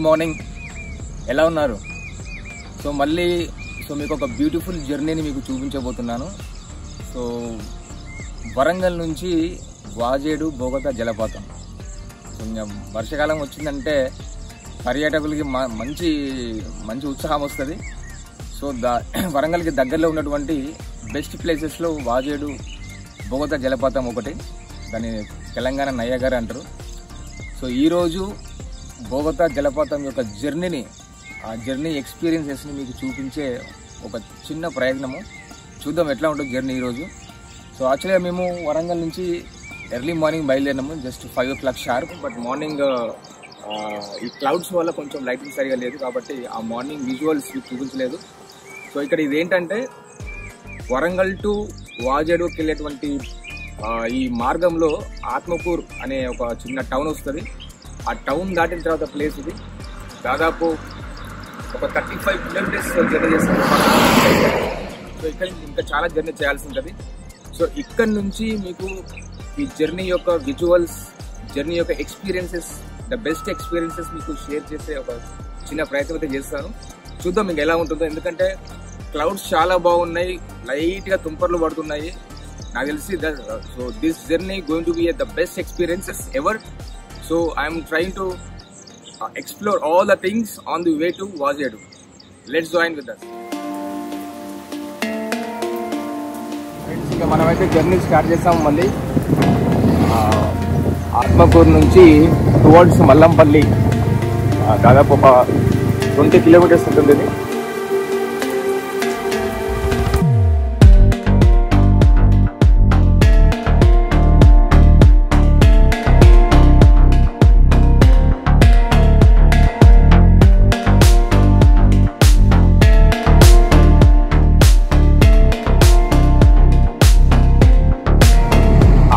Morning, ఎలా ఉన్నారు? So మీకు ఒక బ్యూటిఫుల్ జర్నీని మీకు చూపించబోతున్నాను. సో వరంగల్ నుంచి వాజేడు బోగతా జలపాతం. కొంచెం వర్షాకాలం వచ్చిందంటే పర్యాటకులకి మంచి ఉత్సాహం వస్తుంది. సో వరంగల్కి దగ్గరలో ఉన్నటువంటి బెస్ట్ ప్లేసెస్లో వాజేడు బోగతా జలపాతం ఒకటి. దాన్ని తెలంగాణ నయ్యగారు అంటారు. సో ఈరోజు బోగతా జలపాతం యొక్క ఆ జర్నీ ఎక్స్పీరియన్సెస్ని మీకు చూపించే ఒక చిన్న ప్రయత్నము. చూద్దాం ఎట్లా ఉంటుంది జర్నీ ఈరోజు. సో యాక్చువల్గా మేము వరంగల్ నుంచి ఎర్లీ మార్నింగ్ బయలుదేరినాము, just 5 o'clock sharp. But morning ఈ క్లౌడ్స్ వల్ల కొంచెం లైటింగ్ సరిగా లేదు కాబట్టి ఆ మార్నింగ్ విజువల్స్ చూపించలేదు. సో ఇక్కడ ఇదేంటంటే వరంగల్ టు వాజేడుకి వెళ్ళేటువంటి ఈ మార్గంలో ఆత్మకూర్ అనే ఒక చిన్న టౌన్ వస్తుంది. ఆ టౌన్ దాటిన తర్వాత ప్లేస్ ఇది. దాదాపు ఒక 35 kilometers జర్నీ చేస్తుంది. సో ఇక్కడ ఇంకా చాలా జర్నీ చేయాల్సి ఉంటుంది. సో ఇక్కడ నుంచి మీకు ఈ జర్నీ యొక్క విజువల్స్, జర్నీ యొక్క ఎక్స్పీరియన్సెస్, ద బెస్ట్ ఎక్స్పీరియన్సెస్ మీకు షేర్ చేసే ఒక చిన్న ప్రయత్నం అయితే చేస్తాను. చూద్దాం మీకు ఎలా ఉంటుందో. ఎందుకంటే క్లౌడ్స్ చాలా బాగున్నాయి, లైట్గా తుంపర్లు పడుతున్నాయి నాకు తెలిసి. So this journey going to be the best experiences ever. So I'm trying to explore all the things on the way to Vajedu. Let's join with us. Friends, ఇక మనమైతే జర్నీ స్టార్ట్ చేస్తాము. మళ్ళీ ఆత్మకూరు నుంచి టువర్డ్స్ మల్లంపల్లి దాదాపు ఒక 20 kilometers ఉంటుంది ఇది.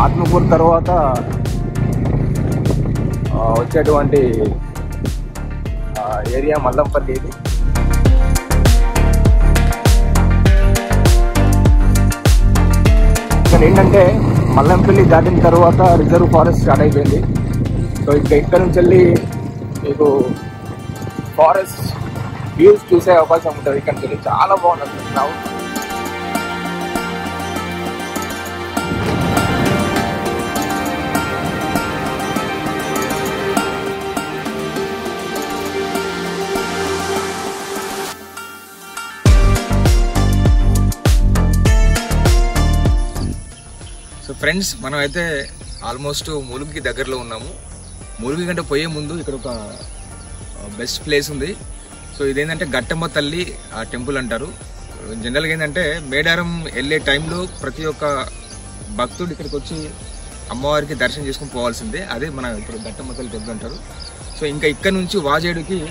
ఆత్మకూరు తర్వాత వచ్చేటువంటి ఏరియా మల్లంపల్లి ఇది. ఇక్కడ ఏంటంటే మల్లంపల్లి దాటిన తర్వాత రిజర్వ్ ఫారెస్ట్ స్టార్ట్ అయిపోయింది. సో ఇక్కడ నుంచి వెళ్ళి మీకు ఫారెస్ట్ వ్యూస్ చూసే అవకాశం ఉంటుంది. ఇక్కడ నుంచి వెళ్ళి చాలా బాగుంటుంది క్లౌడ్. సో ఫ్రెండ్స్, మనం అయితే ఆల్మోస్ట్ ములుగుకి దగ్గరలో ఉన్నాము. ములుగు కంటే పోయే ముందు ఇక్కడ ఒక బెస్ట్ ప్లేస్ ఉంది. సో ఇదేంటంటే గట్టమ్మ తల్లి టెంపుల్ అంటారు. జనరల్గా ఏంటంటే మేడారం వెళ్ళే టైంలో ప్రతి ఒక్క భక్తుడు ఇక్కడికి వచ్చి అమ్మవారికి దర్శనం చేసుకుని పోవాల్సిందే. అదే మన ఇప్పుడు గట్టమ్మ తల్లి టెంపుల్ అంటారు. సో ఇంకా ఇక్కడ నుంచి వాజేడుకి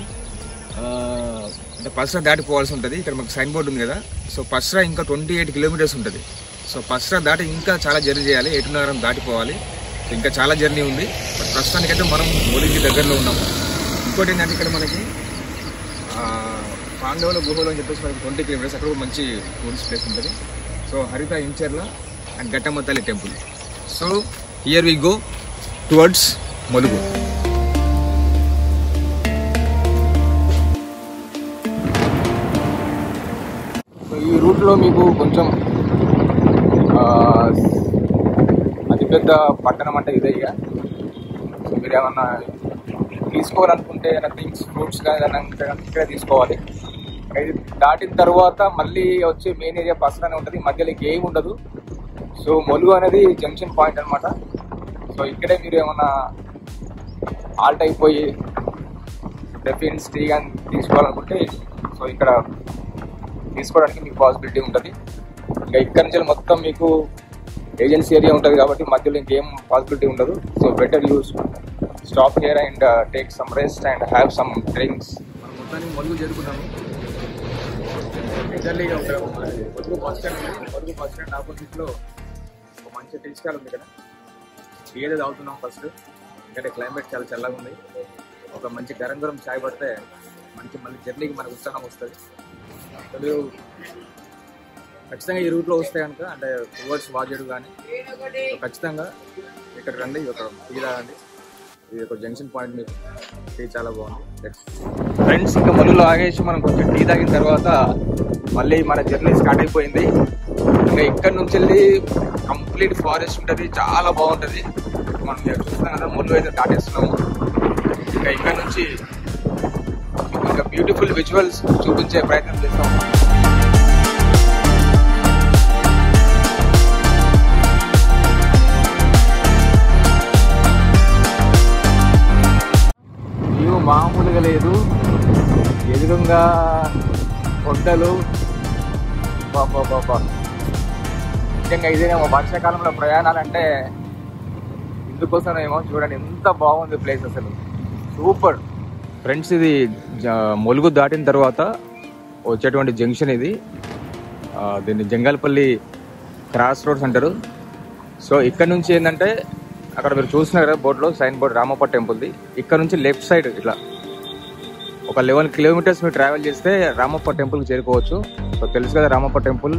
అంటే పస్రా దాటిపోవాల్సి ఉంటుంది. ఇక్కడ మాకు సైన్ బోర్డు ఉంది కదా. సో పస్రా ఇంకా 28 kilometers ఉంటుంది. సో పస్రా దాటి ఇంకా చాలా జర్నీ చేయాలి. 8:30 దాటిపోవాలి. సో ఇంకా చాలా జర్నీ ఉంది. బట్ ప్రస్తుతానికైతే మనం ములుగుకి దగ్గరలో ఉన్నాము. ఇంకోటి ఏంటంటే ఇక్కడ మనకి పాండవుల గుహలు అని చెప్పేసి మనకి 20 kilometers అక్కడ మంచి టూరిస్ట్ ప్లేస్ ఉంటుంది. సో హరిత ఇంచర్ల అండ్ గట్టమ్మ తల్లి temple. So here we go towards Mulugu. So ఈ రూట్లో మీకు కొంచెం అతిపెద్ద పట్టణం అంటే ఇదే. ఇక సో మీరు ఏమన్నా తీసుకోవాలనుకుంటే ఏదైనా థింగ్స్, ఫ్రూట్స్ కానీ ఇక్కడే తీసుకోవాలి. ఇది దాటిన తర్వాత మళ్ళీ వచ్చే మెయిన్ ఏరియా పసరానే ఉంటుంది. మధ్యలో ఏమి ఉండదు. సో ములుగు అనేది జంక్షన్ పాయింట్ అనమాట. సో ఇక్కడే మీరు ఏమన్నా ఆల్ట్ అయిపోయి టిఫిన్స్, టీ కానీ తీసుకోవాలనుకుంటే సో ఇక్కడ తీసుకోవడానికి మీకు పాసిబిలిటీ ఉంటుంది. ఇంకా ఇక్కడ నుంచి మొత్తం మీకు ఏజెన్సీ ఏరియా ఉంటుంది కాబట్టి మధ్యలో ఇంకేం పాసిబిలిటీ ఉండదు. So better use stop here and take some rest and have some drinks. మనం మొత్తానికి ములుగు చేరుకున్నాము. ఎగ్జాక్ట్లీ ములుగు బస్ స్టాండ్ ఉంది. ములుగు బస్ స్టాండ్ ఆపోజిట్లో ఒక మంచి టీ స్టాల్ ఉంది కదా. టీ ఏదో తాగుతున్నాం ఫస్ట్. ఎందుకంటే క్లైమేట్ చాలా చల్లగా ఉంది. ఒక మంచి గరం చాయ్ పడితే మళ్ళీ జర్నీకి మనకు ఉత్సాహం వస్తుంది. మీరు ఖచ్చితంగా ఈ రూట్లో వస్తే కనుక అంటే టువర్డ్స్ వాజేడు కానీ ఖచ్చితంగా ఇక్కడ రండి, ఒక టీ తాగండి. ఇది ఒక జంక్షన్ పాయింట్, మీకు టీ చాలా బాగుంది. ఫ్రెండ్స్, ఇంకా ములుగులో ఆగేసి మనం కొంచెం టీ తాగిన తర్వాత మళ్ళీ మన జర్నీ స్టార్ట్ అయిపోయింది. ఇంకా ఇక్కడ నుంచి వెళ్ళి కంప్లీట్ ఫారెస్ట్ ఉంటుంది, చాలా బాగుంటుంది. మనం చూస్తున్నాం కదా, ములుగు అయితే దాటేస్తున్నాము. ఇంకా ఇక్కడ నుంచి ఇంకా బ్యూటిఫుల్ విజువల్స్ చూపించే ప్రయత్నం చేస్తాము. వ్యూ మామూలుగా లేదు, ఎదురుగా కొండలు. ముఖ్యంగా ఇదేమో వర్షాకాలంలో ప్రయాణాలంటే ఇందుకోసమేమో. చూడండి ఎంత బాగుంది ప్లేస్, అసలు సూపర్. ఫ్రెండ్స్, ఇది ములుగు దాటిన తర్వాత వచ్చేటువంటి జంక్షన్ ఇది. దీన్ని జంగాలపల్లి క్రాస్ రోడ్స్ అంటారు. సో ఇక్కడ నుంచి ఏంటంటే, అక్కడ మీరు చూస్తున్నారు కదా బోర్డులో సైన్ బోర్డు, రామప్ప టెంపుల్ది. ఇక్కడ నుంచి లెఫ్ట్ సైడ్ ఇట్లా ఒక 11 కిలోమీటర్స్ మీరు ట్రావెల్ చేస్తే రామప్ప టెంపుల్కి చేరుకోవచ్చు. సో తెలుసు కదా రామప్ప టెంపుల్,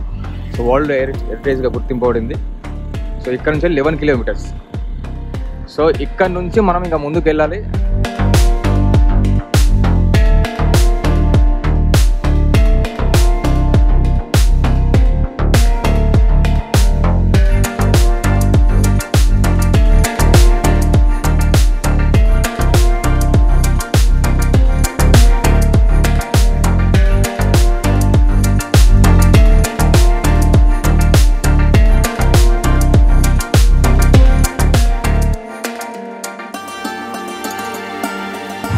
సో వరల్డ్ హెరిటేజ్గా గుర్తింపబడింది. సో ఇక్కడ నుంచి 11 కిలోమీటర్స్. సో ఇక్కడ నుంచి మనం ఇంకా ముందుకు వెళ్ళాలి.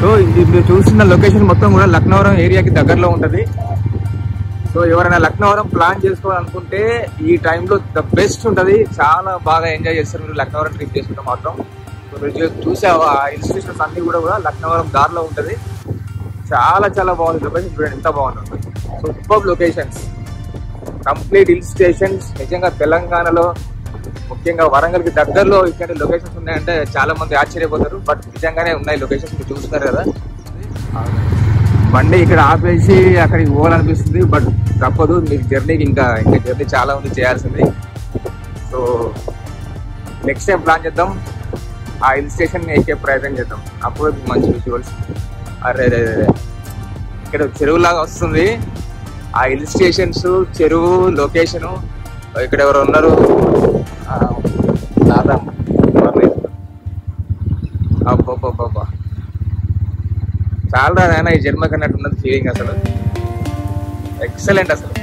సో ఇది మీరు చూస్తున్న లొకేషన్ మొత్తం కూడా లక్నవరం ఏరియాకి దగ్గరలో ఉంటుంది. సో ఎవరైనా లక్నవరం ప్లాన్ చేసుకోవాలనుకుంటే ఈ టైంలో ద బెస్ట్ ఉంటుంది. చాలా బాగా ఎంజాయ్ చేస్తారు మీరు లక్నవరం ట్రిప్ చేసుకుంటే మాత్రం. సో మీరు చూసే హిల్ స్టేషన్స్ అన్ని కూడా లక్నవరం దారిలో ఉంటుంది. చాలా చాలా బాగుంది లొకేషన్, చూడండి ఎంత బాగుంటుంది. So super locations, complete hill stations. నిజంగా తెలంగాణలో ముఖ్యంగా వరంగల్కి దగ్గరలో ఇట్లాంటి లొకేషన్స్ ఉన్నాయంటే చాలా మంది ఆశ్చర్యపోతారు. బట్ నిజంగానే ఉన్నాయి లొకేషన్స్, మీరు చూస్తున్నారు కదా. బండి ఇక్కడ ఆపేసి అక్కడికి పోవాలనిపిస్తుంది, బట్ తప్పదు. మీకు జర్నీకి ఇంకా జర్నీ చాలా ఉంది చేయాల్సింది. సో నెక్స్ట్ టైం ప్లాన్ చేద్దాం, ఆ హిల్ స్టేషన్ ఎక్కే ప్రయత్నం చేద్దాం. అప్పుడు మంచి విజువల్స్. అరే ఇక్కడ చెరువులాగా వస్తుంది, ఆ హిల్ స్టేషన్స్, చెరువు లొకేషను. ఇక్కడ ఎవరు ఉన్నారు, అబ్బా చాలా నాయన ఈ జన్మ కన్నట్టు ఉన్నది ఫీలింగ్. అసలు ఎక్సలెంట్, అసలు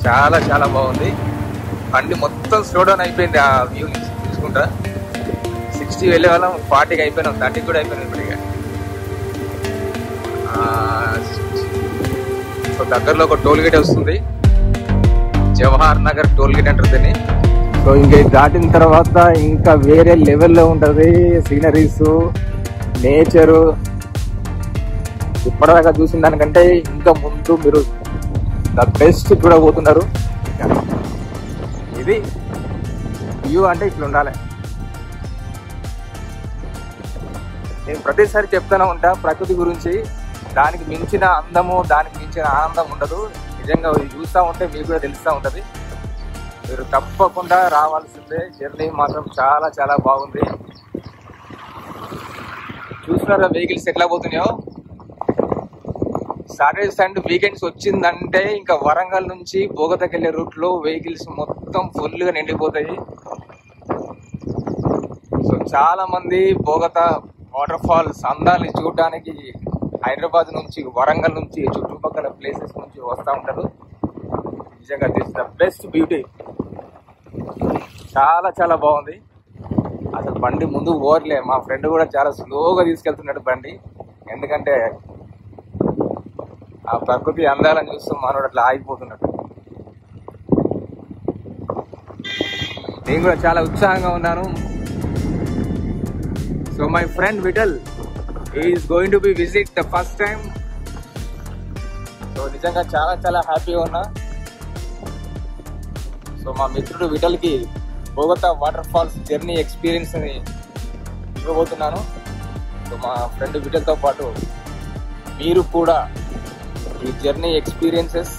చాలా చాలా బాగుంది. బండి మొత్తం స్లో డౌన్ అయిపోయింది ఆ వ్యూ నుంచి చూసుకుంటా. 60 వెళ్ళే వాళ్ళం 40కి అయిపోయినాం, 30 కూడా అయిపోయినాం ఇప్పటికే. సో దగ్గరలో ఒక టోల్ గేట్ వస్తుంది, జవహర్ నగర్ టోల్ గేట్ అంటారు దీన్ని. సో ఇంకా దాటిన తర్వాత ఇంకా వేరే లెవెల్లో ఉంటుంది సీనరీస్, నేచరు. ఇప్పటిదాకా చూసిన దానికంటే ఇంకా ముందు మీరు ద బెస్ట్ చూడబోతున్నారు. ఇది వ్యూ అంటే ఇట్లా ఉండాలి. నేను ప్రతిసారి చెప్తూనే ఉంటా ప్రకృతి గురించి. దానికి మించిన అందము, దానికి మించిన ఆనందం ఉండదు. నిజంగా చూస్తూ ఉంటే మీకు కూడా తెలుస్తూ ఉంటుంది. మీరు తప్పకుండా రావాల్సిందే. జర్నీ మాత్రం చాలా చాలా బాగుంది. చూస్తున్నారా వెహికల్స్ ఎట్లా పోతున్నాయో. సాటర్డే సండే వీకెండ్స్ వచ్చిందంటే ఇంకా వరంగల్ నుంచి బోగతకి వెళ్ళే రూట్ లో వెహికల్స్ మొత్తం ఫుల్ గా నిండిపోతాయి. సో చాలా మంది బోగత వాటర్ ఫాల్స్ అందాన్ని చూడడానికి హైదరాబాద్ నుంచి, వరంగల్ నుంచి, చుట్టుపక్కల ప్లేసెస్ నుంచి వస్తూ ఉంటారు. నిజంగా దిస్ ద బెస్ట్ బ్యూటీ. చాలా చాలా బాగుంది. అసలు బండి ముందు ఓవర్లే. మా ఫ్రెండ్ కూడా చాలా స్లోగా తీసుకెళ్తున్నాడు బండి, ఎందుకంటే ఆ ప్రకృతి అందాలను చూస్తూ మనోడు అట్లా ఆగిపోతున్నాడు. నేను కూడా చాలా ఉత్సాహంగా ఉన్నాను. So my friend Vithal is going to be visit the first time. So నిజంగా చాలా చాలా హ్యాపీగా ఉన్నా. సో మా మిత్రుడు విఠల్కి Bogatha waterfalls journey experience ని ఇవ్వబోతున్నాను. సో మా ఫ్రెండ్ విఠల్తో పాటు మీరు కూడా ఈ జర్నీ ఎక్స్పీరియన్సెస్,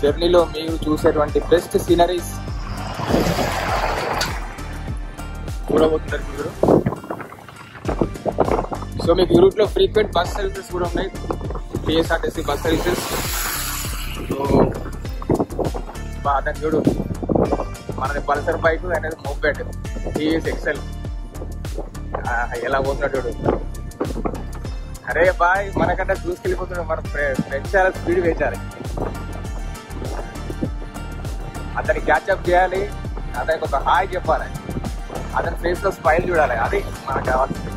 జర్నీలో మీరు చూసేటువంటి బెస్ట్ సీనరీస్ చూడబోతున్నారు మీరు. సో మీకు ఈ రూట్లో ఫ్రీక్వెంట్ బస్ సర్వీసెస్ కూడా ఉన్నాయి, టీఎస్ఆర్టీసీ బస్ సర్వీసెస్. సో అతను చూడు, మనది పల్సర్ బైక్ అనేది మోపెడ్ టీవీఎస్ ఎక్సెల్ ఎలా పోతున్నాడు చూడు. అరే బాయ్, మనకంటే చూసుకెళ్ళిపోతున్నాడు. మన ఫ్రెండ్స్ చాలా స్పీడ్ వేయించాలి, అతన్ని క్యాచ్అప్ చేయాలి, అతనికి ఒక హాయ్ చెప్పాలి, అతని ఫేస్ లో స్మైల్ చూడాలి. అది మనకు కావాల్సింది,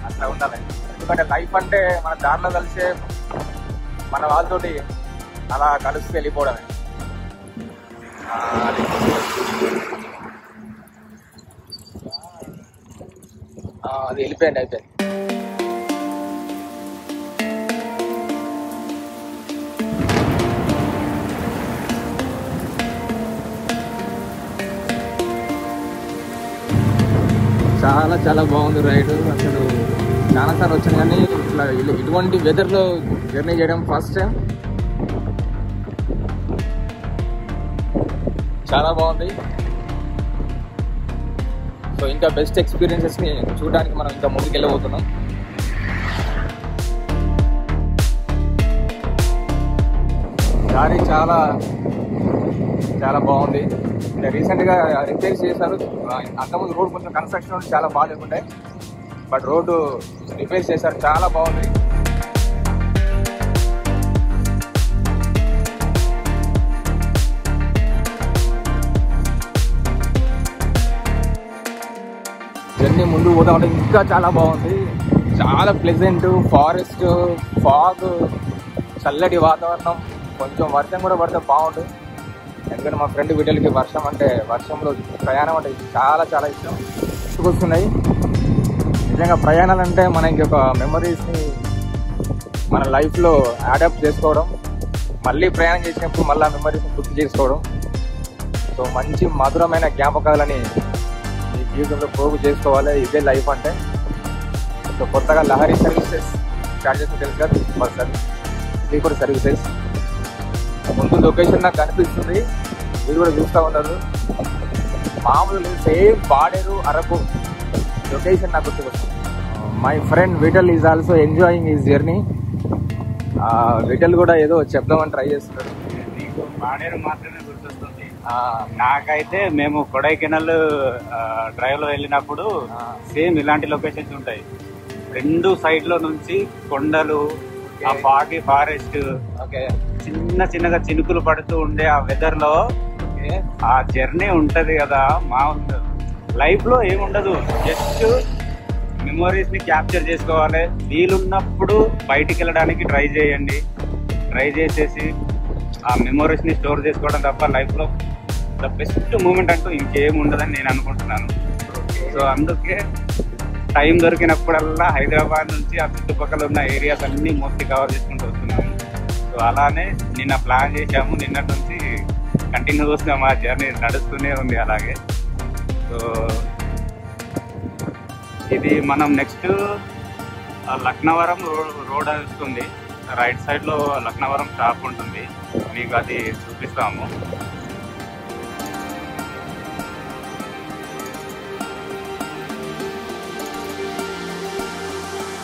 అట్లా ఉండాలి. ఎందుకంటే లైఫ్ అంటే మన దారిలో కలిసే మన వాళ్ళతోటి అలా కలిసి వెళ్ళిపోవడమే. అది వెళ్ళిపోయింది అయితే. చాలా చాలా బాగుంది రైడ్. అసలు చాలాసార్లు వచ్చాను కానీ ఇట్లా ఇటువంటి వెదర్లో జర్నీ చేయడం ఫస్ట్ టైం. చాలా బాగుంది. సో ఇంకా బెస్ట్ ఎక్స్పీరియన్సెస్ని చూడడానికి మనం ఇంకా ముందుకు వెళ్ళబోతున్నాం. దారి చాలా చాలా బాగుంది. రీసెంట్గా రిపేర్ చేశారు. అంతకుముందు రోడ్ కొంచెం కన్స్ట్రక్షన్ చాలా బాగాలేకుండే, బట్ రోడ్డు రిపేర్ చేశారు, చాలా బాగుంది. జర్నీ ముందు పోతా ఉంటే ఇంకా చాలా బాగుంది. చాలా ప్లెజెంట్, ఫారెస్ట్, ఫాగ్, చల్లటి వాతావరణం, కొంచెం వర్షం కూడా పడితే బాగుంటుంది. ఎందుకంటే మా ఫ్రెండ్ వీటికి వర్షంలో ప్రయాణం అంటే చాలా చాలా ఇష్టం. గుర్తుకొస్తున్నాయి నిజంగా. ప్రయాణాలు అంటే మనకి ఒక మెమరీస్ని మన లైఫ్లో అడాప్ట్ చేసుకోవడం, మళ్ళీ ప్రయాణం చేసినప్పుడు మళ్ళీ ఆ మెమరీస్ని గుర్తు చేసుకోవడం. సో మంచి మధురమైన జ్ఞాపకాలని ఈ జీవితంలో పోగు చేసుకోవాలి. ఇదే లైఫ్ అంటే. సో కొత్తగా లహరి సర్వీసెస్ స్టార్ట్ చేస్తే తెలుసు కదా, బస్ సర్వీస్, స్లీపర్ సర్వీసెస్. ముందు లొకేషన్ నాకు కనిపిస్తుంది, మీరు కూడా చూస్తూ ఉన్నారు. మామూలు లేదు, సేమ్ పాడేరు అరకు లొకేషన్ నాకు గుర్తుకొస్తుంది. My friend Vithal is also enjoying his journey. Vittal కూడా ఏదో చెప్దామని ట్రై చేస్తున్నాడు. నీకు పాడేరు మాత్రమే గుర్తొస్తుంది. నాకైతే మేము కొడైకెనాల్ డ్రైవ్ లో వెళ్ళినప్పుడు సేమ్ ఇలాంటి లొకేషన్స్ ఉంటాయి. రెండు సైడ్ లో నుంచి కొండలు, ఆ ఫాగి ఫారెస్ట్, చిన్న చిన్నగా చినుకులు పడుతూ ఉండే ఆ వెదర్ లో ఆ జర్నీ ఉంటది కదా. మా లైఫ్ లో ఏముండదు, జస్ట్ మెమోరీస్ ని క్యాప్చర్ చేసుకోవాలి. వీలున్నప్పుడు బయటికి వెళ్ళడానికి ట్రై చేయండి. ట్రై చేసేసి ఆ మెమోరీస్ ని స్టోర్ చేసుకోవడం తప్ప లైఫ్ లో ద బెస్ట్ మూమెంట్ అంటూ ఇంకేం ఉండదని నేను అనుకుంటున్నాను. సో అందుకే టైం దొరికినప్పుడల్లా హైదరాబాద్ నుంచి ఆ చుట్టుపక్కల ఉన్న ఏరియాస్ అన్ని మోస్ట్లీ కవర్ చేసుకుంటూ వస్తున్నాము. సో అలానే నిన్న ప్లాన్ చేసాము. నిన్నటి నుంచి కంటిన్యూస్గా మా జర్నీ నడుస్తూనే ఉంది అలాగే. సో ఇది మనం నెక్స్ట్ లక్నవరం రోడ్ వస్తుంది. రైట్ సైడ్లో లక్నవరం షాప్ ఉంటుంది, మీకు అది చూపిస్తాము.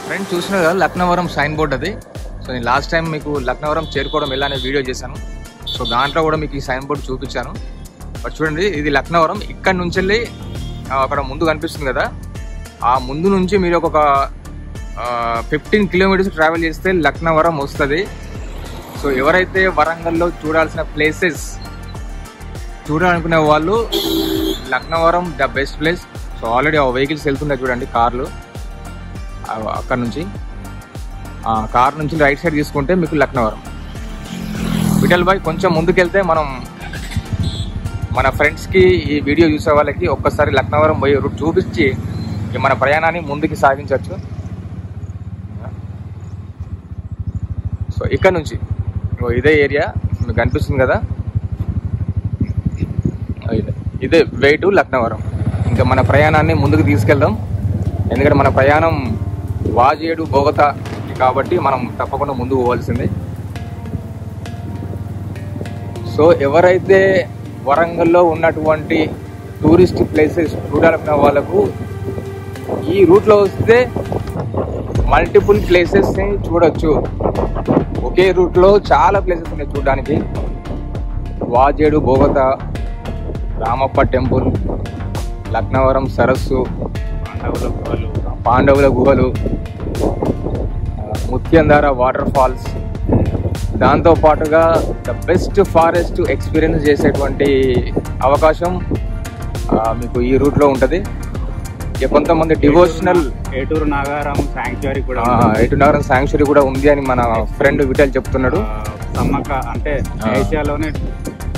ఫ్రెండ్ చూసినా కదా లక్నవరం సైన్ బోర్డ్ అది. సో నేను లాస్ట్ టైం మీకు లక్నవరం చేరుకోవడం ఎలా అనే వీడియో చేశాను. సో దాంట్లో కూడా మీకు ఈ సైన్ బోర్డు చూపించాను. బట్ చూడండి, ఇది లక్నవరం. ఇక్కడ నుంచి వెళ్ళి అక్కడ ముందు కనిపిస్తుంది కదా, ఆ ముందు నుంచి మీరు ఒక 15 కిలోమీటర్స్ ట్రావెల్ చేస్తే లక్నవరం వస్తుంది. సో ఎవరైతే వరంగల్లో చూడాల్సిన ప్లేసెస్ చూడాలనుకునే వాళ్ళు Laknavaram the best place. So already ఆ వెహికల్స్ వెళ్తున్నాయి చూడండి, కార్లు. అక్కడ నుంచి కార్ నుంచి రైట్ సైడ్ తీసుకుంటే మీకు లక్నవరం. విఠల్ బాయ్ కొంచెం ముందుకెళ్తే మనం మన ఫ్రెండ్స్కి ఈ వీడియో చూసే వాళ్ళకి ఒక్కసారి లక్నవరం పోయి రూట్ చూపించి మన ప్రయాణాన్ని ముందుకు సాగించవచ్చు. సో ఇక్కడ నుంచి ఇదే ఏరియా మీకు కనిపిస్తుంది కదా, ఇదే వే టు లక్నవరం. ఇంకా మన ప్రయాణాన్ని ముందుకు తీసుకెళ్దాం. ఎందుకంటే మన ప్రయాణం వాజేడు బోగతా కాబట్టి మనం తప్పకుండా ముందుకు పోవాల్సిందే. సో ఎవరైతే వరంగల్లో ఉన్నటువంటి టూరిస్ట్ ప్లేసెస్ చూడాలనుకున్న వాళ్ళకు ఈ రూట్లో వస్తే మల్టిపుల్ ప్లేసెస్ని చూడొచ్చు. ఒకే రూట్లో చాలా ప్లేసెస్ ఉన్నాయి చూడడానికి. వాజేడు, బోగతా, రామప్ప టెంపుల్, లక్నవరం సరస్సు, పాండవుల గుహలు, ముత్యంధార వాటర్ ఫాల్స్, దాంతోపాటుగా ద బెస్ట్ ఫారెస్ట్ ఎక్స్పీరియన్స్ చేసేటువంటి అవకాశం మీకు ఈ రూట్లో ఉంటుంది. ఇక కొంతమంది డివోషనల్ ఏటూరు నాగారం శాంక్చురీ కూడా ఉంది అని మన ఫ్రెండ్ విఠల్ చెప్తున్నాడు. సమ్మక్క అంటే ఏషియాలోనే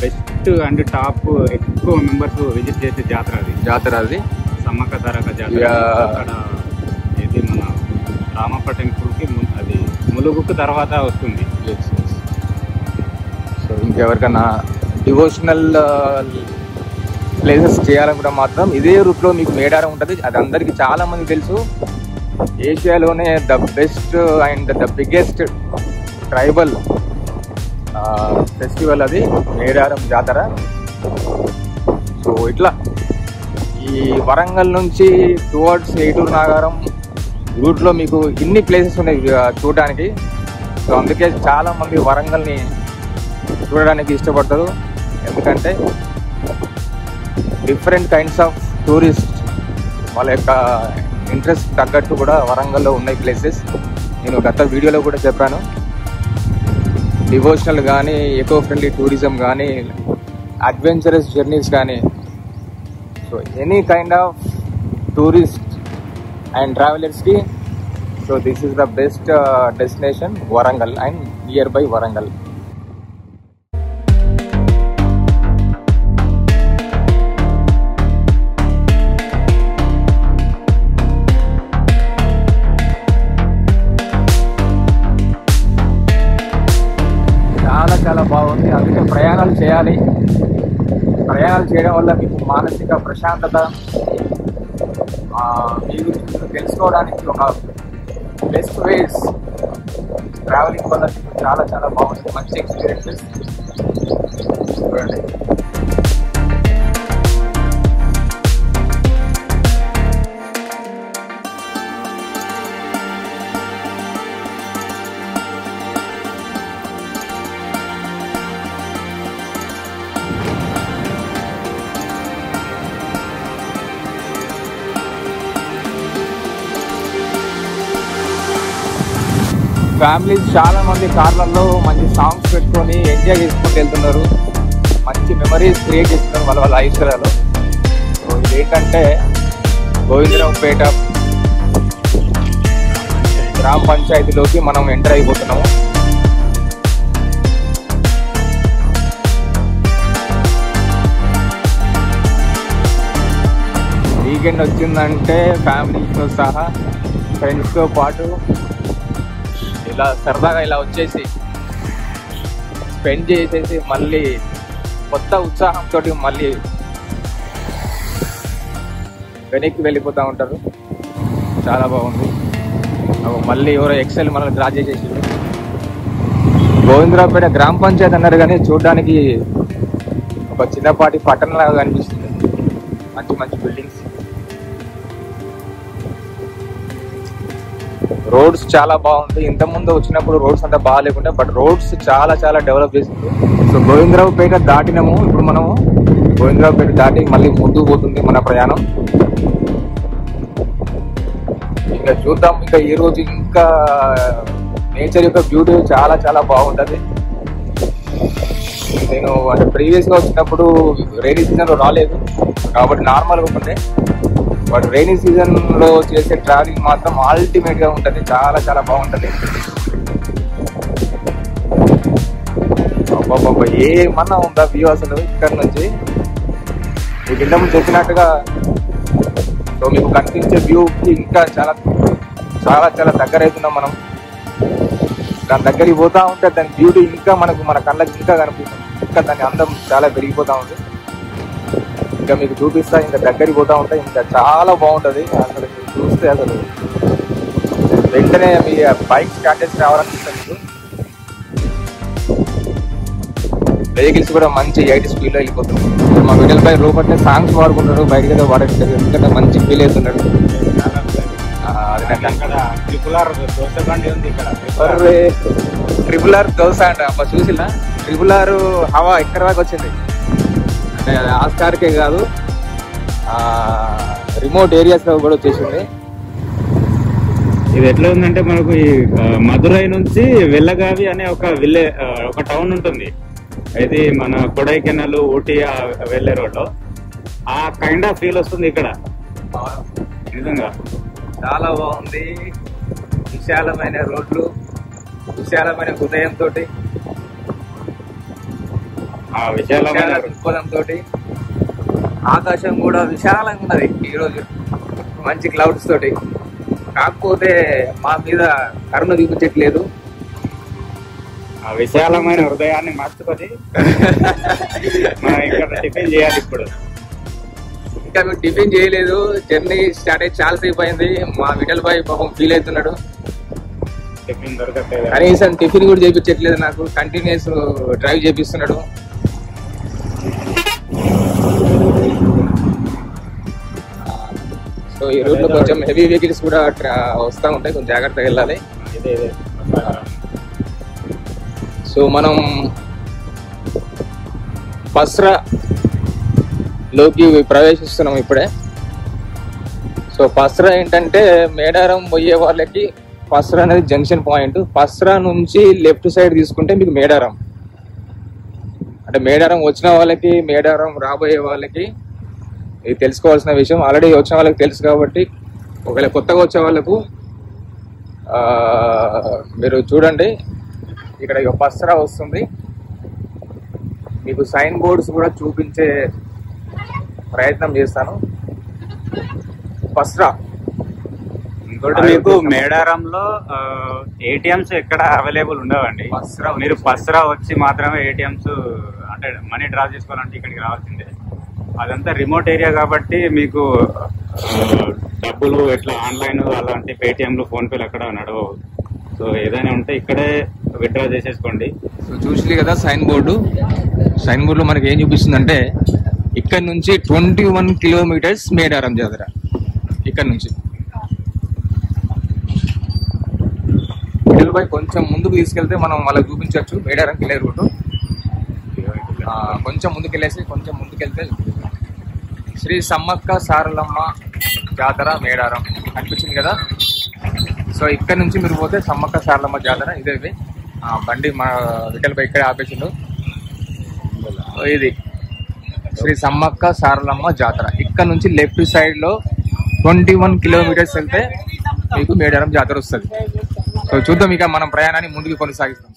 బెస్ట్ అండ్ టాప్ ఎక్కువ మెంబర్స్ విజిట్ చేసే జాతర అది సమ్మక్క సారక్క జాతర. అక్కడ ఇది మన రామప్ప టెంపుల్కి అది ములుగుకు తర్వాత వస్తుంది. సో ఇంకెవరికన్నా డివోషనల్ ప్లేసెస్ చేయాలనుకుంటే మాత్రం ఇదే రూట్లో మీకు మేడారం ఉంటుంది. అది అందరికీ చాలా మంది తెలుసు. ఏషియాలోనే the best and the biggest tribal festival అది మేడారం జాతర. సో ఇట్లా ఈ వరంగల్ నుంచి టువర్డ్స్ ఏటూరు నాగారం రూట్లో మీకు ఇన్ని ప్లేసెస్ ఉన్నాయి చూడడానికి. సో అందుకే చాలా మంది వరంగల్ని చూడడానికి ఇష్టపడతారు. ఎందుకంటే డిఫరెంట్ కైండ్స్ ఆఫ్ టూరిస్ట్ వాళ్ళ యొక్క ఇంట్రెస్ట్ తగ్గట్టు కూడా వరంగల్లో ఉన్నాయి ప్లేసెస్. నేను గత వీడియోలో కూడా చెప్పాను. డివోషనల్ కానీ, ఎకో ఫ్రెండ్లీ టూరిజం కానీ, అడ్వెంచరస్ జర్నీస్ కానీ, so any kind of tourist and ట్రావెలర్స్కి so this is the best destination Warangal and nearby Warangal. చాలా బాగుంది. అందుకే ప్రయాణాలు చేయాలి. ప్రయాణాలు చేయడం వల్ల మీకు మానసిక ప్రశాంతత, మీరు తెలుసుకోవడానికి ఒక బెస్ట్ వేస్ ట్రావెలింగ్ వల్ల మీకు చాలా చాలా బాగుంటుంది. మంచి ఎక్స్పీరియన్సెస్ చూడండి. ఫ్యామిలీస్ చాలా మంది కార్లలో మంచి సాంగ్స్ పెట్టుకొని ఎంజాయ్ చేసుకుంటూ వెళ్తున్నారు. మంచి మెమరీస్ క్రియేట్ చేస్తున్నారు వాళ్ళ లైఫ్ స్టైల్లో. సో ఇదేంటంటే గోవిందరావుపేట గ్రామ పంచాయతీలోకి మనం ఎంటర్ అయిపోతున్నాము. వీకెండ్ వచ్చిందంటే ఫ్యామిలీతో సహా ఫ్రెండ్స్తో పాటు ఇలా సరదాగా ఇలా వచ్చేసి స్పెండ్ చేసేసి మళ్ళీ కొత్త ఉత్సాహంతో మళ్ళీ వెనక్కి వెళ్ళిపోతూ ఉంటారు. చాలా బాగుంది. మళ్ళీ ఎవరో ఎక్సెల్ మనల్ని డ్రా చేసేసి గోవిందరావుపేట గ్రామ పంచాయతీ అన్నారు కానీ చూడడానికి ఒక చిన్నపాటి పట్టణంలాగా కనిపిస్తుంది. మంచి మంచి బిల్డింగ్స్, రోడ్స్ చాలా బాగుంది. ఇంతకుముందు వచ్చినప్పుడు రోడ్స్ అంతా బాగాలేకుండా బట్ రోడ్స్ చాలా చాలా డెవలప్ చేసింది. సో గోవిందరావుపేట దాటినాము. ఇప్పుడు మనము గోవిందరావుపేట దాటి మళ్ళీ ముందుకు పోతుంది మన ప్రయాణం. ఇంకా చూద్దాం. ఇంకా ఈ రోజు ఇంకా నేచర్ యొక్క బ్యూటీ చాలా చాలా బాగుంటుంది. నేను అంటే ప్రీవియస్గా వచ్చినప్పుడు రైనీ సీజన్లో రాలేదు కాబట్టి నార్మల్గా ఉంటుంది. బట్ రైనీ సీజన్లో చేసే ట్రావెలింగ్ మాత్రం అల్టిమేట్గా ఉంటుంది. చాలా చాలా బాగుంటుంది. ఏమన్నా ఉందా వ్యూ అసలు ఇక్కడ నుంచి మీకు ఇంతకుముందు చెప్పినట్టుగా. సో మీకు కనిపించే వ్యూకి ఇంకా చాలా చాలా చాలా దగ్గర అవుతున్నాం మనం. దాని దగ్గరికి పోతా ఉంటే దాని బ్యూటీ ఇంకా మన కళ్ళకి ఇంకా కనిపిస్తుంది. ఇంకా దాని అందం చాలా పెరిగిపోతూ ఉంది. ఇంకా మీకు చూపిస్తా. ఇంకా దగ్గరికి పోతా ఉంటే ఇంకా చాలా బాగుంటుంది. అసలు మీరు చూస్తే అసలు వెంటనే మీ బైక్ స్టార్ట్ చేసి రావాలనిపిస్తుంది. వెహికల్స్ కూడా మంచి 80 స్పీడ్లో వెళ్ళిపోతుంది. మా విడల్ బై లోపట్నే సాంగ్స్ పాడుకుంటాడు, బయటకి ఏదో వాడట్లేదు, ఎందుకంటే మంచి ఫీల్ అవుతున్నాడు. ట్రిపుల్ ఆర్ దోశ అంట అబ్బా, చూసిలా ట్రిపుల్ ఆర్ హవా ఎక్కడ దాకా వచ్చింది అంటే ఆస్కార్కే కాదు, రిమోట్ ఏరియాస్ లో కూడా వచ్చేసింది. ఇది ఎట్లా ఉందంటే మనకు ఈ మదురై నుంచి వెల్లగావి అనే ఒక టౌన్ ఉంటుంది. అయితే మన కొడైకెనాల్ ఊటీ వెళ్లే రోడ్లో ఆ కైండ్ ఆఫ్ ఫీల్ వస్తుంది ఇక్కడ. నిజంగా చాలా బాగుంది. విశాలమైన రోడ్లు, విశాలమైన హృదయంతో, విశాలమైన దృక్పథంతో, ఆకాశం కూడా విశాలంగా ఉన్నది ఈరోజు మంచి క్లౌడ్స్ తోటి. కాకపోతే మా మీద కరుణ చూపించట్లేదు. ఆ విశాలమైన హృదయాన్ని మర్చిపోయి మనం ఇక్కడ టిఫిన్ చేయాలి. ఇప్పుడు ఇంకా మేము టిఫిన్ చేయలేదు, జర్నీ స్టార్ట్ అయ్యి చాలా సేపు అయింది. మా విఠల్ భాయ్ పాపం ఫీల్ అవుతున్నాడు, టిఫిన్ దొరకట్లేదు, కనీసం టిఫిన్ కూడా చేయించట్లేదు, నాకు కంటిన్యూస్ డ్రైవ్ చేపిస్తున్నాడు. సో ఈ రోడ్ లో కొంచెం హెవీ వెహికల్స్ కూడా వస్తూ ఉంటాయి, కొంచెం జాగ్రత్తగా వెళ్ళాలి. సో మనం పస్రా లోకి ప్రవేశిస్తున్నాం ఇప్పుడే. సో పస్రా ఏంటంటే మేడారం పోయే వాళ్ళకి పస్రా అనేది జంక్షన్ పాయింట్. పస్రా నుంచి లెఫ్ట్ సైడ్ తీసుకుంటే మీకు మేడారం. అంటే మేడారం వచ్చిన వాళ్ళకి, మేడారం రాబోయే వాళ్ళకి ఇది తెలుసుకోవాల్సిన విషయం. ఆల్రెడీ వచ్చిన వాళ్ళకి తెలుసు కాబట్టి, ఒకవేళ కొత్తగా వచ్చే వాళ్ళకు మీరు చూడండి, ఇక్కడ ఇక పస్రా వస్తుంది. మీకు సైన్ బోర్డ్స్ కూడా చూపించే ప్రయత్నం చేస్తాను. పస్రా ఇంకోటి, మీకు మేడారంలో ఏటీఎంస్ ఎక్కడ అవైలబుల్ ఉండవండి. మీరు పస్రా వచ్చి మాత్రమే ఏటీఎంస్ అంటే మనీ డ్రా చేసుకోవాలంటే ఇక్కడికి రావాల్సిందే. అదంతా రిమోట్ ఏరియా కాబట్టి మీకు డబ్బులు ఎట్లా ఆన్లైన్ అలాంటి పేటిఎంలు, ఫోన్పేలు అక్కడ నడవవు. సో ఏదైనా ఉంటే ఇక్కడే విత్డ్రా చేసేసుకోండి. సో చూసి కదా సైన్ బోర్డు. సైన్ బోర్డులో మనకి ఏం చూపిస్తుందంటే ఇక్కడ నుంచి 21 కిలోమీటర్స్ మేడారం జాతర. ఇక్కడ నుంచి మిడిల్ బై కొంచెం ముందుకు తీసుకెళ్తే మనం వాళ్ళకి చూపించవచ్చు మేడారం కిలే రూట్. కొంచెం ముందుకెళ్తే శ్రీ సమ్మక్క సారలమ్మ జాతర మేడారం అనిపించింది కదా. సో ఇక్కడ నుంచి మీరు పోతే సమ్మక్క సారలమ్మ జాతర ఇదే. బండి మా విఠల్ బై ఇక్కడే ఆపేసిండు. ఇది శ్రీ సమ్మక్క సారలమ్మ జాతర. ఇక్కడ నుంచి లెఫ్ట్ సైడ్ లో 21 కిలోమీటర్స్ వెళ్తే మీకు మేడారం జాతర వస్తుంది. సో చూద్దాం, ఇక మనం ప్రయాణాన్ని ముందుకు కొనసాగిస్తాం.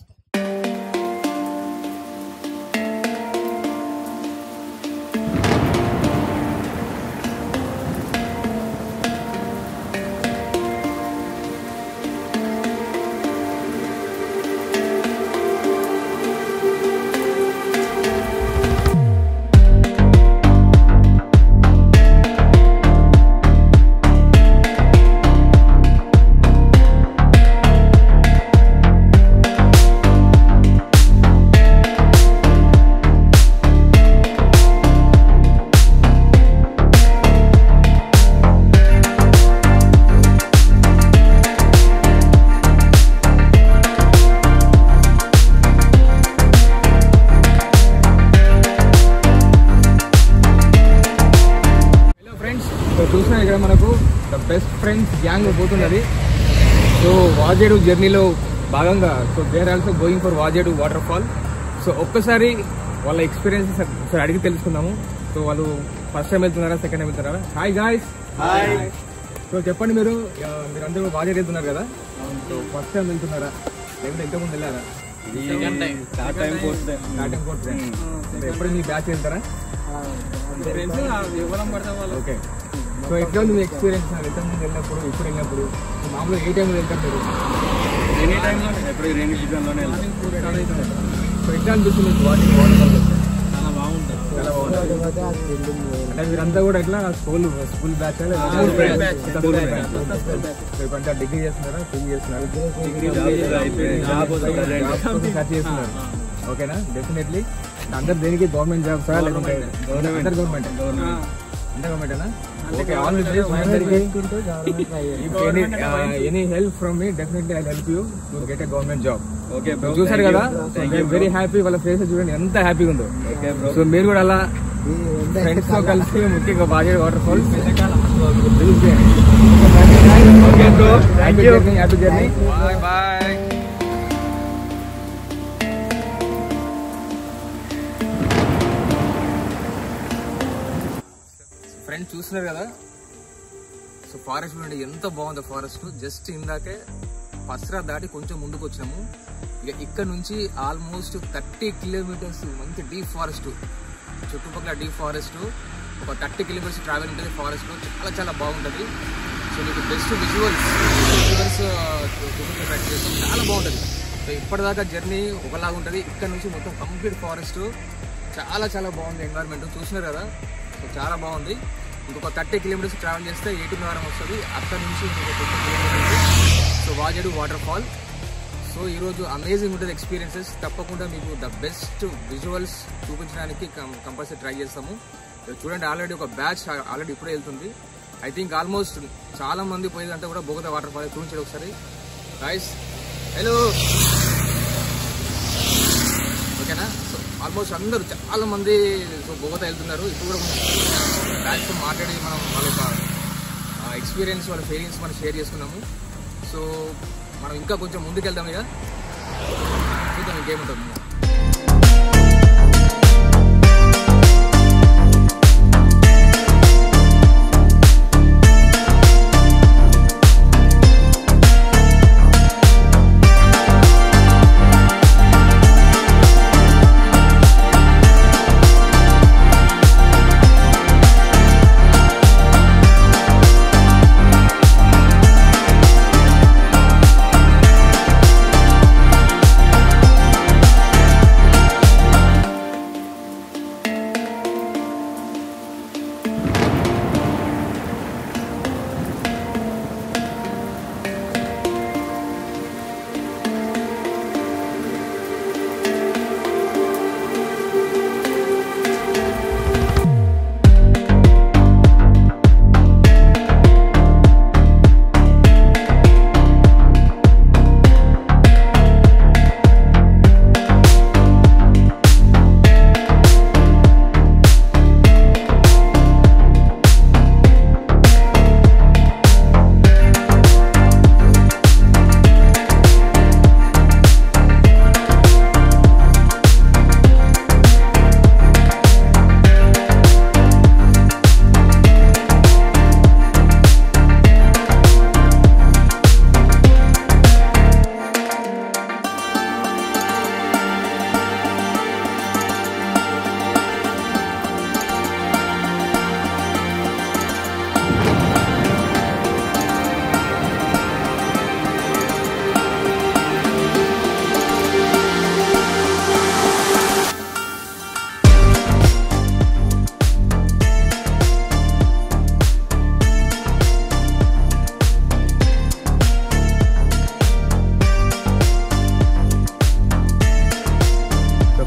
చూసినా ఇక్కడ మనకు ద బెస్ట్ ఫ్రెండ్స్ గ్యాంగ్ పోతున్నది. సో వాజేడు జర్నీలో భాగంగా so they are also going for Vajedu water fall. So ఒక్కసారి వాళ్ళ ఎక్స్పీరియన్సెస్ ఒకసారి అడిగి తెలుసుకుందాము. సో వాళ్ళు ఫస్ట్ టైం వెళ్తున్నారా, సెకండ్ టైం వెళ్తున్నారా? Hi guys. సో చెప్పండి, మీరందరూ వాజేడు వెళ్తున్నారు కదా, సో ఫస్ట్ టైం వెళ్తున్నారా లేకపోతే ఇంతకుముందు వెళ్ళారా? ఎప్పుడు మీ బ్యాచ్ వెళ్తారా? ఓకే. సో ఎట్లా ఉంది మీ ఎక్స్పీరియన్స్? ఇంతకుముందు వెళ్ళినప్పుడు, ఇప్పుడు వెళ్ళినప్పుడు మామూలుగా ఏ టైంలో వెళ్తారు మీరు? ఎనీ టైంలో, ఎప్పుడు రెయినీ సీజన్లోనే వెళ్తాం. సో ఎట్లా అనిపిస్తుంది వాటర్ ఫాల్? చాలా బాగుంటుంది. అంటే మీరంతా కూడా ఎట్లా స్కూల్ బ్యాచ్ కొంచెం డిగ్రీ చేస్తున్నారా, పీజీ చేస్తున్నారు? సర్చ్ చేస్తున్నారు. ఓకేనా? డెఫినెట్లీ అందరు దేనికి గవర్నమెంట్ జాబ్స్ గవర్నమెంటేనా? Okay, all any help from me definitely I help you to get a government job. Okay bro, చూసారు కదా, వెరీ హ్యాపీ. వాళ్ళ ఫేస్ చూడండి ఎంత హ్యాపీగా ఉందో. సో మీరు కూడా అలా ఫ్రెండ్స్ తో కలిసి ముఖ్యంగా Bajedu waterfall happy journey. Bye bye. Friends చూస్తున్నారు కదా, సో ఫారెస్ట్ చూడండి ఎంత బాగుందో ఫారెస్ట్. జస్ట్ ఇందాకే పస్రా దాటి కొంచెం ముందుకు వచ్చినాము. ఇక ఇక్కడ నుంచి ఆల్మోస్ట్ 30 కిలోమీటర్స్ మంచి డీప్ ఫారెస్ట్, చుట్టుపక్కల డీప్ ఫారెస్ట్. ఒక 30 కిలోమీటర్స్ ట్రావెల్ ఉంటుంది ఫారెస్ట్ లో. చాలా చాలా బాగుంటుంది. సో మీకు బెస్ట్ విజువల్స్ చాలా బాగుంటుంది. సో ఇప్పటిదాకా జర్నీ ఒకలాగా ఉంటుంది. ఇక్కడ నుంచి మొత్తం కంప్లీట్ ఫారెస్ట్. చాలా చాలా బాగుంది ఎన్వైరన్మెంట్. చూసినారు కదా, సో చాలా బాగుంది. ఇంకొక 30 కిలోమీటర్స్ ట్రావెల్ చేస్తే ఏటున్నగరం వస్తుంది. అక్కడ నుంచి ఇంకొక 20 kilometres so Vajedu water fall. So ఈరోజు అమేజింగ్ ఉంటుంది ఎక్స్పీరియన్సెస్. తప్పకుండా మీకు ద బెస్ట్ విజువల్స్ చూపించడానికి కంపల్సరీ ట్రై చేస్తాము. చూడండి, ఆల్రెడీ ఒక బ్యాచ్ ఆల్రెడీ ఇప్పుడే వెళ్తుంది. ఐ థింక్ ఆల్మోస్ట్ చాలా మంది పోయేదంటే కూడా బొగతా వాటర్ ఫాల్ చూపించాడు ఒకసారి. గైస్ హలో, ఓకేనా? సో ఆల్మోస్ట్ అందరూ చాలా మంది సో బొగతా వెళ్తున్నారు. ఇప్పుడు కూడా బ్యాచ్తో మాట్లాడి మనం వాళ్ళ ఎక్స్పీరియన్స్, వాళ్ళ ఫీలింగ్స్ మనం షేర్ చేసుకున్నాము. సో మనం ఇంకా కొంచెం ముందుకు వెళ్దాం. ఇక చూద్దాం ఇంకేముంటుంది.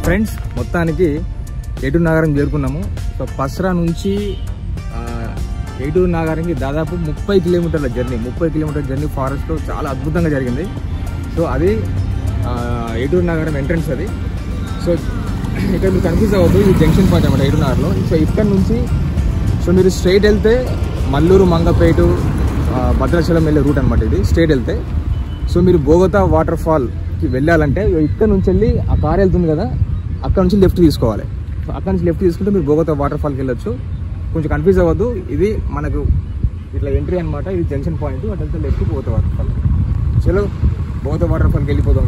ఫ్రెండ్స్ మొత్తానికి ఏటూరు నాగారం చేరుకున్నాము. సో పస్రా నుంచి ఏటూరు నాగారంకి దాదాపు 30 కిలోమీటర్ల జర్నీ. 30 కిలోమీటర్ల జర్నీ ఫారెస్ట్లో చాలా అద్భుతంగా జరిగింది. సో అది ఏటూరు నాగారం ఎంట్రన్స్ అది. సో ఇక్కడ మీరు కన్ఫ్యూజ్ అవ్వద్దు, ఇది జంక్షన్ పాయింట్ అన్నమాట ఏటూరు నాగారంలో. సో ఇక్కడ నుంచి సో మీరు స్ట్రైట్ వెళ్తే మల్లూరు, మంగపేటు, భద్రాచలం వెళ్ళే రూట్ అనమాట ఇది. స్ట్రైట్ వెళ్తే సో మీరు బొగతా వాటర్ ఫాల్కి వెళ్ళాలంటే ఇక్కడ నుంచి వెళ్ళి ఆ కార్ వెళ్తుంది కదా, అక్కడ నుంచి లెఫ్ట్ తీసుకోవాలి. సో అక్కడ నుంచి లెఫ్ట్ తీసుకుంటే మీరు బొగతా వాటర్ ఫాల్కి వెళ్ళొచ్చు. కొంచెం కన్ఫ్యూజ్ అవ్వద్దు, ఇది మనకు ఇట్లా ఎంట్రీ అనమాట. ఇది జంక్షన్ పాయింట్. అటు వెళ్తే లెఫ్ట్ బొగతా వాటర్ ఫాల్. చలో బొగతా వాటర్ ఫాల్కి వెళ్ళిపోతాం.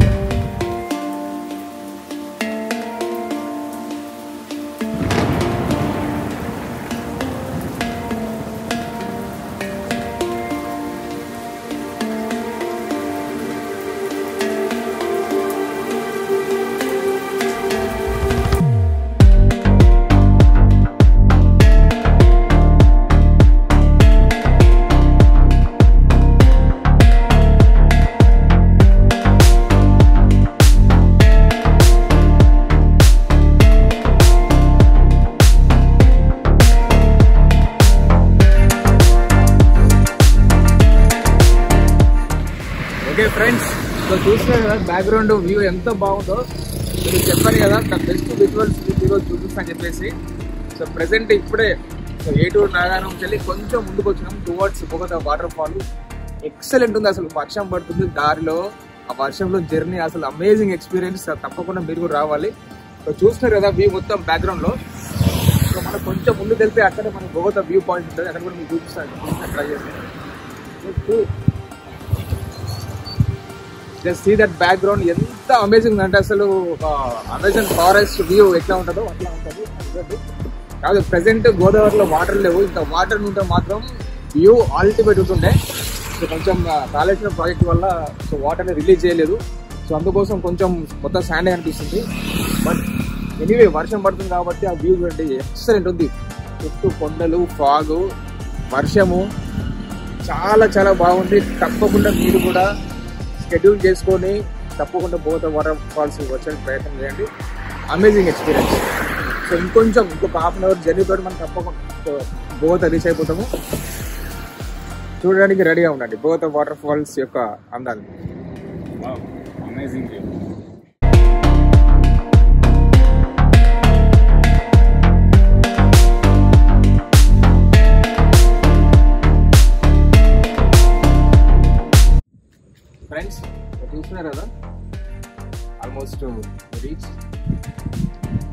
సో చూసినారు కదా బ్యాక్గ్రౌండ్ వ్యూ ఎంత బాగుందో. మీరు చెప్పాను కదా బెస్ట్ విజువల్స్ ఈరోజు చూపిస్తాను చెప్పేసి. సో ప్రెసెంట్ ఇప్పుడే సో ఏటూరు నాగారం వెళ్ళి కొంచెం ముందుకు వచ్చినాం towards Bogatha water fall. Excellent ఉంది అసలు. వర్షం పడుతుంది దారిలో, ఆ వర్షంలో జర్నీ అసలు అమేజింగ్ ఎక్స్పీరియన్స్. తప్పకుండా మీరు కూడా రావాలి. సో చూస్తున్నారు కదా వ్యూ మొత్తం బ్యాక్గ్రౌండ్ లో. సో మనం కొంచెం ముందుకు వెళ్తే అక్కడే మనకు బొగతా వ్యూ పాయింట్ ఉంటుంది, అక్కడ కూడా మీకు చూపిస్తాను. ట్రై చేస్తాను. జస్ట్ సీ దట్ బ్యాక్గ్రౌండ్ ఎంత అమేజింగ్ అంటే అసలు అమెజాన్ ఫారెస్ట్ వ్యూ ఎట్లా ఉంటుందో అట్లా ఉంటుంది. కాదు ప్రెసెంట్ గోదావరిలో వాటర్ లేవు, ఇంకా వాటర్ ఉంటే మాత్రం వ్యూ అల్టిమేట్ ఉంటుండే. సో కొంచెం కాలేసిన ప్రాజెక్ట్ వల్ల సో వాటర్ని రిలీజ్ చేయలేదు. సో అందుకోసం కొంచెం మొత్తం శాండ్ అనిపిస్తుంది. బట్ ఎనీవే వర్షం పడుతుంది కాబట్టి ఆ వ్యూ చూడండి ఎక్సలెంట్ ఉంది. చుట్టూ కొండలు, ఫాగు, వర్షము చాలా చాలా బాగుంది. తప్పకుండా మీరు కూడా షెడ్యూల్ చేసుకొని తప్పకుండా బొగతా వాటర్ ఫాల్స్ వచ్చే ప్రయత్నం చేయండి. Amazing experience. సో ఇంకొక హాఫ్ అన్ అవర్ జర్నీ తోటి మనం తప్పకుండా బొగతా రీచ్ అయిపోతాము. చూడడానికి రెడీగా ఉండండి బొగతా వాటర్ ఫాల్స్ యొక్క అందాలు. అమేజింగ్. ఫ్రెండ్స్ చూస్తున్నారు కదా ఆల్మోస్ట్ రీచ్.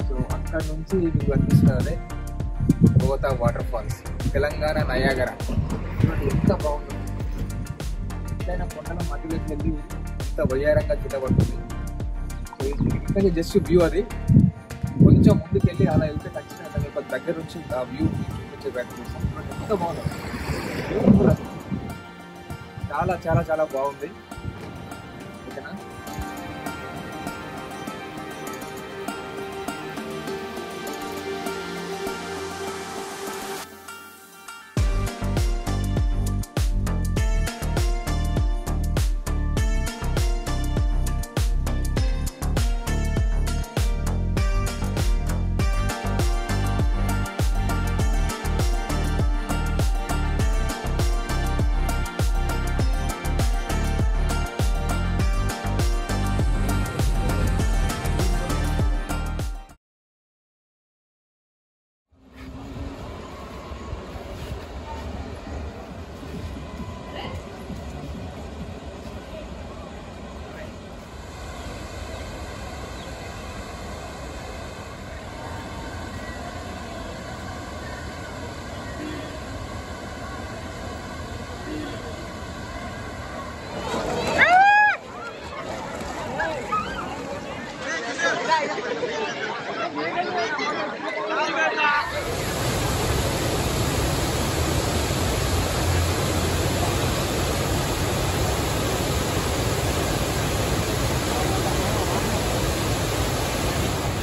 సో అక్కడ నుంచి మీకు కనిపిస్తుంది Bogatha water falls, Telangana Niagara. ఎంత బాగుంటుంది. ఎట్లయినా కొండల మధ్యలోకి వెళ్ళి ఎంత వయ్యారంగా కింద పడుతుంది. సో ఇది జస్ట్ వ్యూ. అది కొంచెం ముందుకు వెళ్ళి అలా వెళ్తే ఖచ్చితంగా మీకు దగ్గర నుంచి ఆ వ్యూ చూపించే ప్రయత్నం చేస్తాం. ఎంత బాగుంది. చాలా చాలా చాలా బాగుంది. ఓకేనా?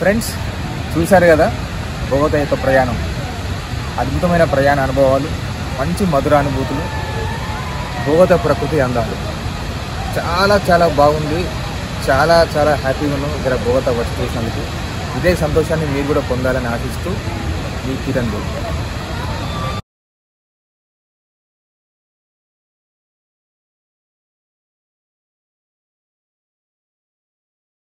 ఫ్రెండ్స్ చూశారు కదా బొగతా యొక్క ప్రయాణం. అద్భుతమైన ప్రయాణ అనుభవాలు, మంచి మధుర అనుభూతులు, బొగతా ప్రకృతి అందాలు. చాలా చాలా బాగుంది. చాలా చాలా హ్యాపీగా ఉన్నాం ఇక్కడ బొగతా వచ్చి చూసినందుకు. ఇదే సంతోషాన్ని మీరు కూడా పొందాలని ఆశిస్తూ మీ కిరణ్.